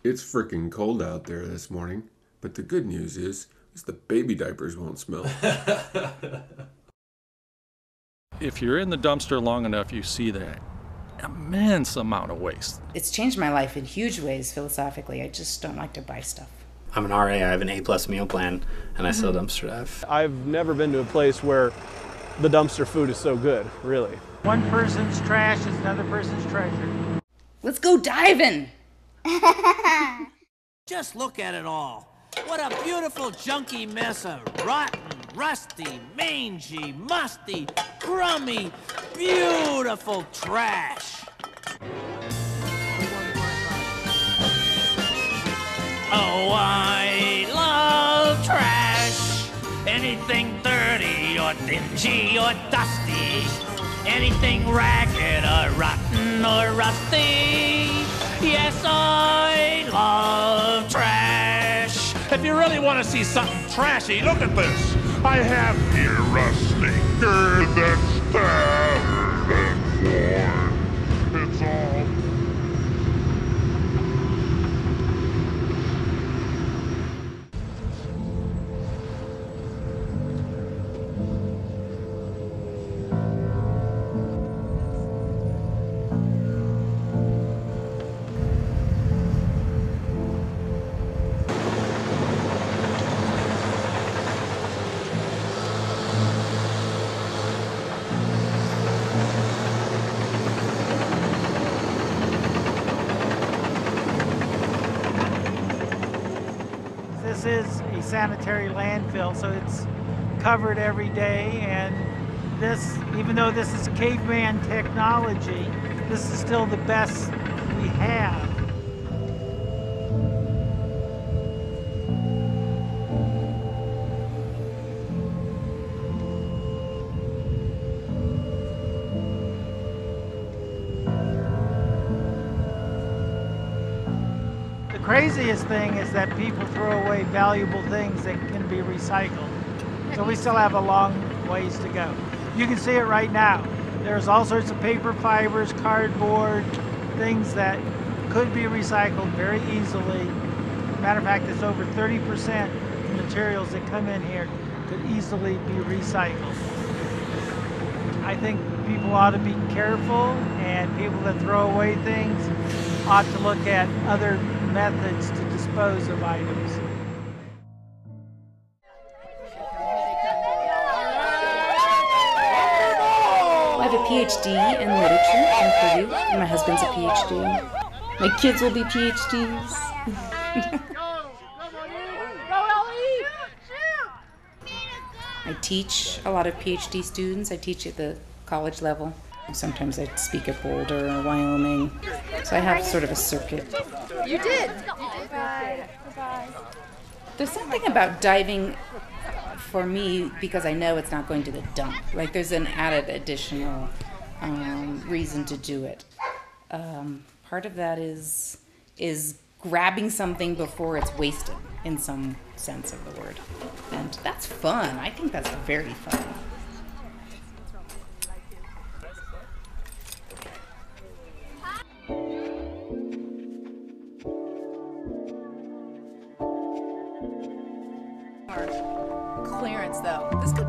It's freaking cold out there this morning, but the good news is the baby diapers won't smell. If you're in the dumpster long enough, you see that immense amount of waste. It's changed my life in huge ways philosophically. I just don't like to buy stuff. I'm an RA, I have an A+ meal plan, and I sell dumpster dive. I've never been to a place where the dumpster food is so good, really. One person's trash is another person's treasure. Let's go diving! Just look at it all. What a beautiful junky mess of rotten, rusty, mangy, musty, crummy, beautiful trash. Oh, I love trash. Anything dirty or dingy or dusty. Anything ragged or rotten or rusty. Yes, I love trash. If you really want to see something trashy, look at this. I have here a sneaker that's tattered and worn. It's all... This is a sanitary landfill, so it's covered every day, and this, even though this is caveman technology, this is still the best we have. The craziest thing is that people throw away valuable things that can be recycled. So we still have a long ways to go. You can see it right now. There's all sorts of paper fibers, cardboard, things that could be recycled very easily. Matter of fact, it's over 30% of materials that come in here could easily be recycled. I think people ought to be careful, and people that throw away things ought to look at other methods to dispose of items. I have a PhD in literature from Purdue, and my husband's a PhD. My kids will be PhDs. I teach a lot of PhD students. I teach at the college level. Sometimes I speak at Boulder or Wyoming. So I have sort of a circuit. You did. Bye. There's something about diving for me because I know it's not going to the dump. Like there's an added additional reason to do it. Part of that is grabbing something before it's wasted in some sense of the word. And that's fun. I think that's very fun. Clearance, though. This could.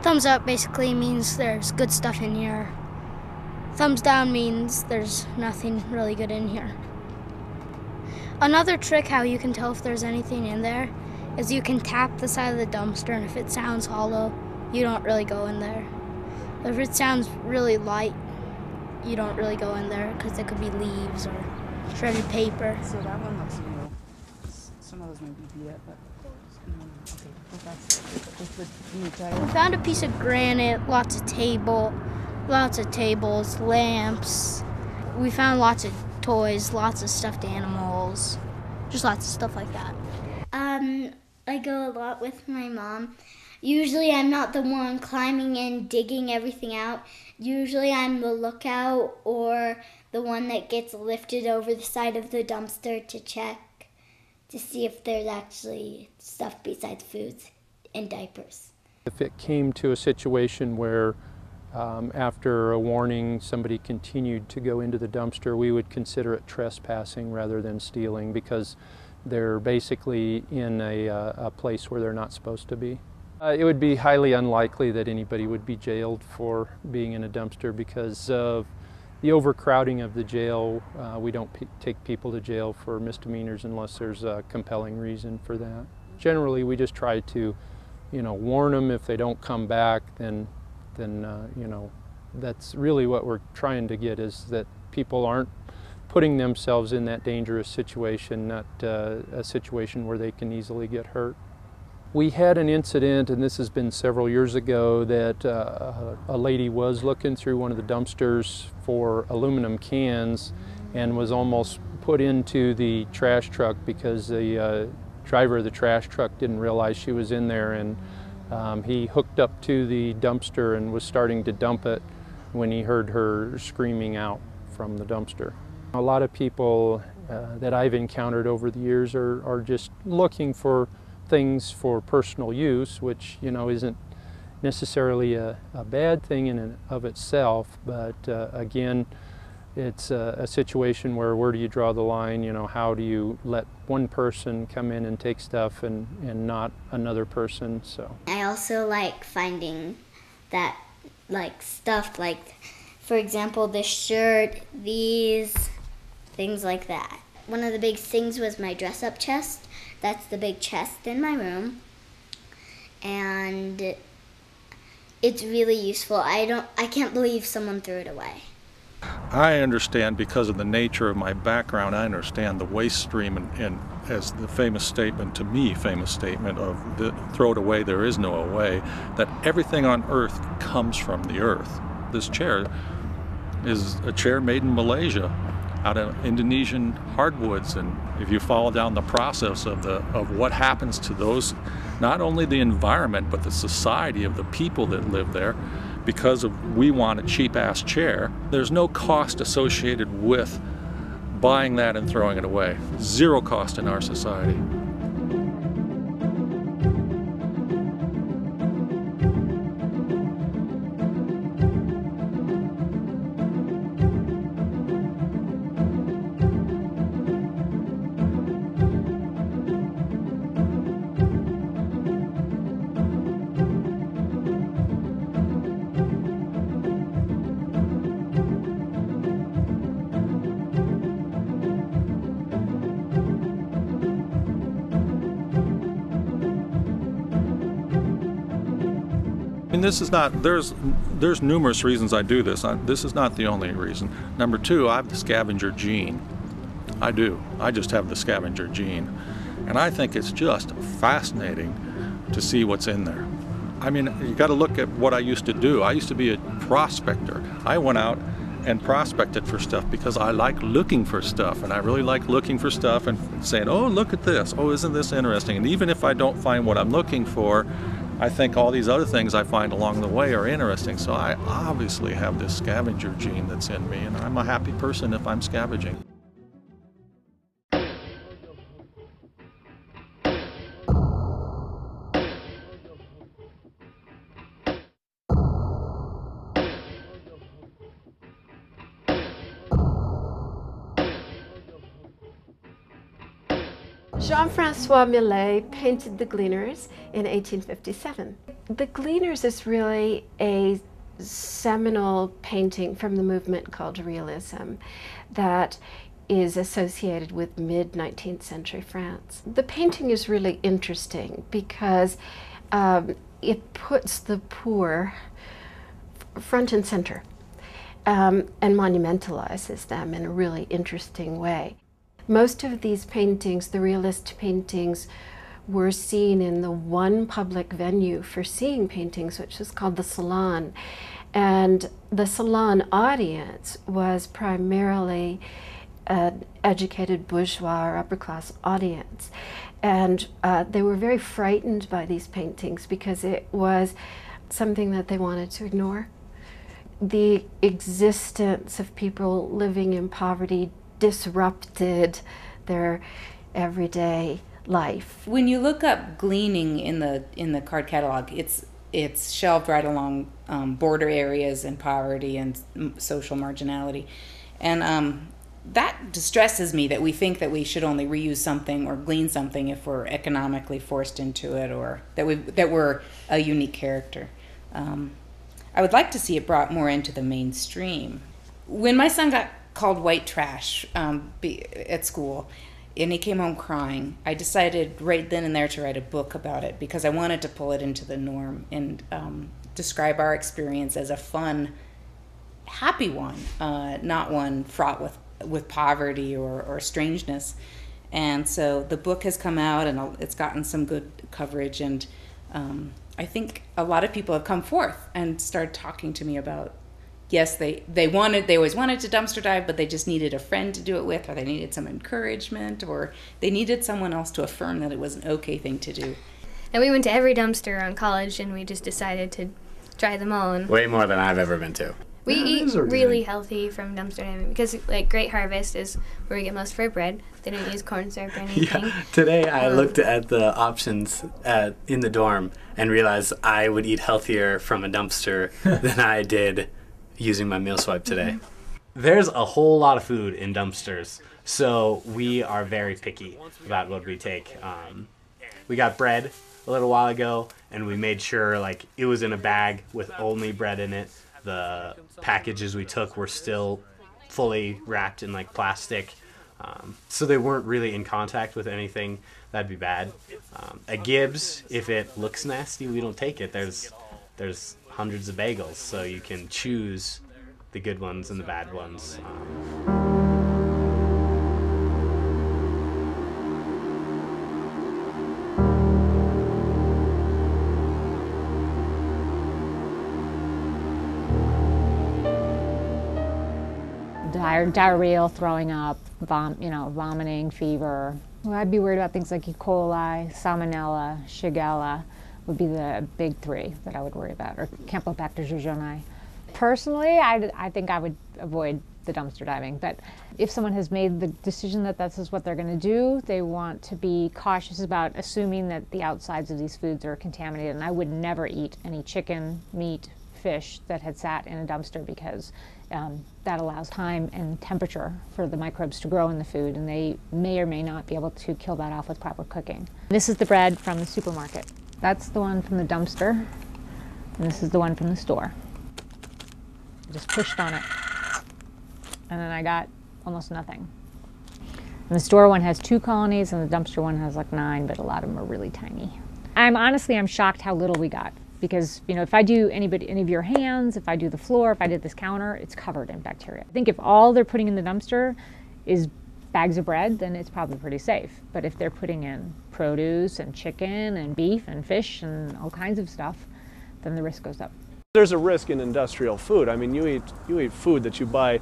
Thumbs up basically means there's good stuff in here. Thumbs down means there's nothing really good in here. Another trick how you can tell if there's anything in there is you can tap the side of the dumpster, and if it sounds hollow, you don't really go in there. If it sounds really light, you don't really go in there because it could be leaves or shredded paper. So that one looks new. Some of those might be beat up, but okay. That's the new tire. We found a piece of granite, lots of tables, lamps. We found lots of toys, lots of stuffed animals. just lots of stuff like that. I go a lot with my mom. Usually I'm not the one climbing and digging everything out. Usually I'm the lookout or the one that gets lifted over the side of the dumpster to check to see if there's actually stuff besides foods and diapers. If it came to a situation where after a warning somebody continued to go into the dumpster, we would consider it trespassing rather than stealing, because they're basically in a place where they're not supposed to be. It would be highly unlikely that anybody would be jailed for being in a dumpster because of the overcrowding of the jail. We don't take people to jail for misdemeanors unless there's a compelling reason for that. Generally, we just try to, warn them. If they don't come back, then that's really what we're trying to get, is that people aren't putting themselves in that dangerous situation, not a situation where they can easily get hurt. We had an incident, and this has been several years ago, that a lady was looking through one of the dumpsters for aluminum cans and was almost put into the trash truck because the driver of the trash truck didn't realize she was in there, and he hooked up to the dumpster and was starting to dump it when he heard her screaming out from the dumpster. A lot of people that I've encountered over the years are just looking for things for personal use, which isn't necessarily a bad thing in and of itself, but again, it's a situation where do you draw the line? How do you let one person come in and take stuff and not another person? So I also like finding that stuff, for example, this shirt, these things like that. One of the big things was my dress-up chest. That's the big chest in my room, and it's really useful. I can't believe someone threw it away. I understand, because of the nature of my background, I understand the waste stream, and as the famous statement of throw it away, there is no away, that everything on earth comes from the earth. This chair is a chair made in Malaysia out of Indonesian hardwoods, and if you follow down the process of what happens to those, not only the environment but the society of the people that live there, because we want a cheap-ass chair, there's no cost associated with buying that and throwing it away. Zero cost in our society. This is not, there's numerous reasons I do this. This is not the only reason. Number two, I have the scavenger gene. I do. I just have the scavenger gene. And I think it's just fascinating to see what's in there. I mean, you got to look at what I used to do. I used to be a prospector. I went out and prospected for stuff because I like looking for stuff, and I really like looking for stuff and saying, oh, look at this. Oh, isn't this interesting? And even if I don't find what I'm looking for, I think all these other things I find along the way are interesting. So I obviously have this scavenger gene that's in me, and I'm a happy person if I'm scavenging. Jean-Francois Millet painted The Gleaners in 1857. The Gleaners is really a seminal painting from the movement called realism that is associated with mid-19th century France. The painting is really interesting because it puts the poor front and center and monumentalizes them in a really interesting way. Most of these paintings, the realist paintings, were seen in the one public venue for seeing paintings, which is called the Salon. And the Salon audience was primarily an educated bourgeois or upper class audience. And they were very frightened by these paintings because it was something that they wanted to ignore. The existence of people living in poverty disrupted their everyday life. When you look up gleaning in the card catalog, it's shelved right along border areas and poverty and social marginality, and that distresses me that we think that we should only reuse something or glean something if we're economically forced into it, or that we're a unique character. I would like to see it brought more into the mainstream. When my son got called white trash at school, and he came home crying, I decided right then and there to write a book about it because I wanted to pull it into the norm and describe our experience as a fun, happy one, not one fraught with poverty or strangeness. And so the book has come out and it's gotten some good coverage, and I think a lot of people have come forth and started talking to me about, yes, they always wanted to dumpster dive, but they just needed a friend to do it with, or they needed some encouragement, or they needed someone else to affirm that it was an okay thing to do. And we went to every dumpster around college, and we just decided to try them all. And way more than I've ever been to. We eat really healthy from dumpster diving because, like, Great Harvest is where we get most of our bread. They don't use corn syrup or anything. Yeah. Today I looked at the options in the dorm and realized I would eat healthier from a dumpster than I did using my meal swipe today. There's a whole lot of food in dumpsters, so we are very picky about what we take. We got bread a little while ago, and we made sure like it was in a bag with only bread in it. The packages we took were still fully wrapped in like plastic, so they weren't really in contact with anything that'd be bad. A Gibbs, if it looks nasty, we don't take it. There's hundreds of bagels, so you can choose the good ones and the bad ones. Diarrhea, throwing up, vomiting, fever. Well, I'd be worried about things like E. coli, Salmonella, Shigella would be the big three that I would worry about, or Campylobacter jejuni. Personally, I think I would avoid the dumpster diving, but if someone has made the decision that this is what they're going to do, they want to be cautious about assuming that the outsides of these foods are contaminated, and I would never eat any chicken, meat, fish that had sat in a dumpster because that allows time and temperature for the microbes to grow in the food, and they may or may not be able to kill that off with proper cooking. This is the bread from the supermarket. That's the one from the dumpster, and this is the one from the store. I just pushed on it, and then I got almost nothing. And the store one has 2 colonies, and the dumpster one has like 9, but a lot of them are really tiny. I'm shocked how little we got. Because, if I do any of your hands, if I do the floor, if I did this counter, it's covered in bacteria. I think if all they're putting in the dumpster is bags of bread, then it's probably pretty safe. But if they're putting in produce and chicken and beef and fish and all kinds of stuff, then the risk goes up. There's a risk in industrial food. I mean, you eat food that you buy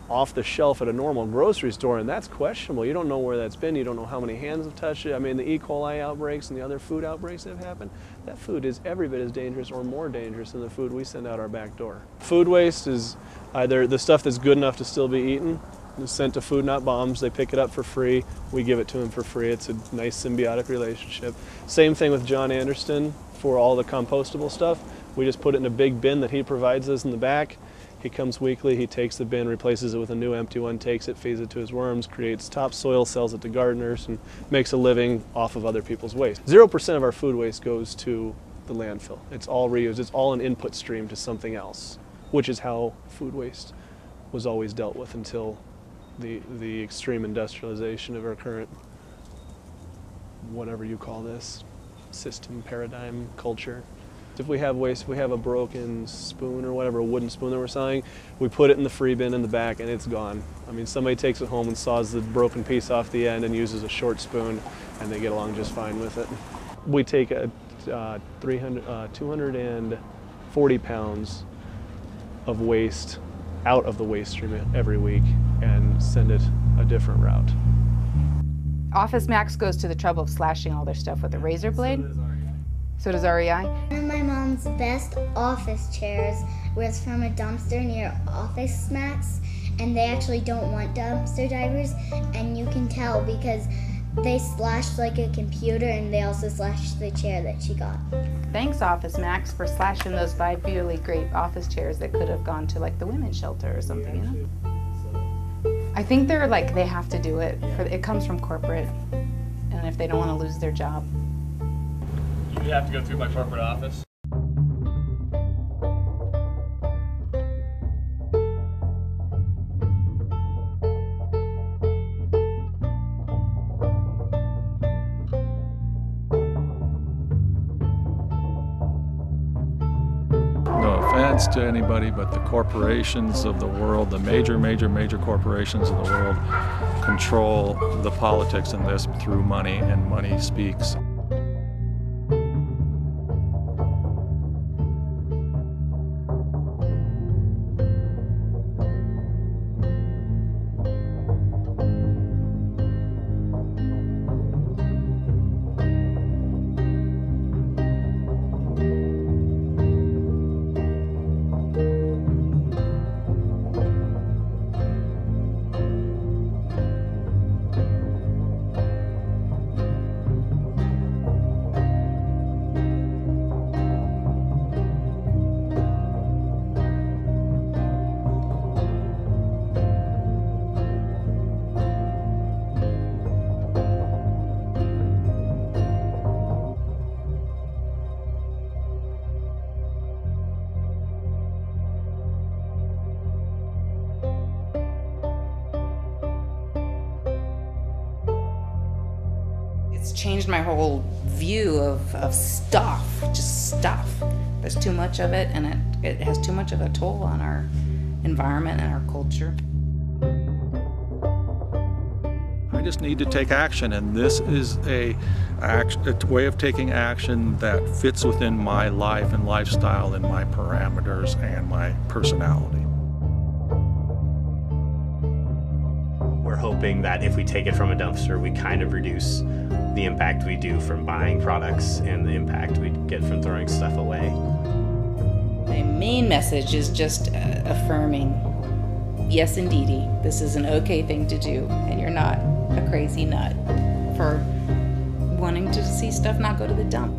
off the shelf at a normal grocery store, and that's questionable. You don't know where that's been. You don't know how many hands have touched it. I mean, the E. coli outbreaks and the other food outbreaks that have happened, that food is every bit as dangerous or more dangerous than the food we send out our back door. Food waste is either the stuff that's good enough to still be eaten, is sent to Food Not Bombs. They pick it up for free. We give it to them for free. It's a nice symbiotic relationship. Same thing with John Anderson for all the compostable stuff. We just put it in a big bin that he provides us in the back. He comes weekly, he takes the bin, replaces it with a new empty one, takes it, feeds it to his worms, creates topsoil, sells it to gardeners, and makes a living off of other people's waste. 0% of our food waste goes to the landfill. It's all reused. It's all an input stream to something else, which is how food waste was always dealt with until the extreme industrialization of our current, whatever you call this, system, paradigm, culture. If we have waste, if we have a broken spoon or whatever, a wooden spoon that we're selling, we put it in the free bin in the back and it's gone. I mean, somebody takes it home and saws the broken piece off the end and uses a short spoon, and they get along just fine with it. We take 240 pounds of waste out of the waste stream every week and send it a different route. Office Max goes to the trouble of slashing all their stuff with a razor blade. So does REI. One of my mom's best office chairs was from a dumpster near Office Max, and they actually don't want dumpster divers, and you can tell because they slashed like a computer, and they also slashed the chair that she got. Thanks, Office Max, for slashing those 5 really great office chairs that could have gone to like the women's shelter or something, you know? I think they're like, they have to do it. It comes from corporate, and if they don't want to lose their job. You have to go through my corporate office. No offense to anybody, but the corporations of the world, the major corporations of the world, control the politics in this through money, and money speaks. It's changed my whole view of stuff, just stuff. There's too much of it, and it has too much of a toll on our environment and our culture. I just need to take action, and this is a way of taking action that fits within my life and lifestyle and my parameters and my personality. We're hoping that if we take it from a dumpster, we kind of reduce the impact we do from buying products and the impact we get from throwing stuff away. My main message is just affirming, yes, indeedy, this is an okay thing to do, and you're not a crazy nut for wanting to see stuff not go to the dump.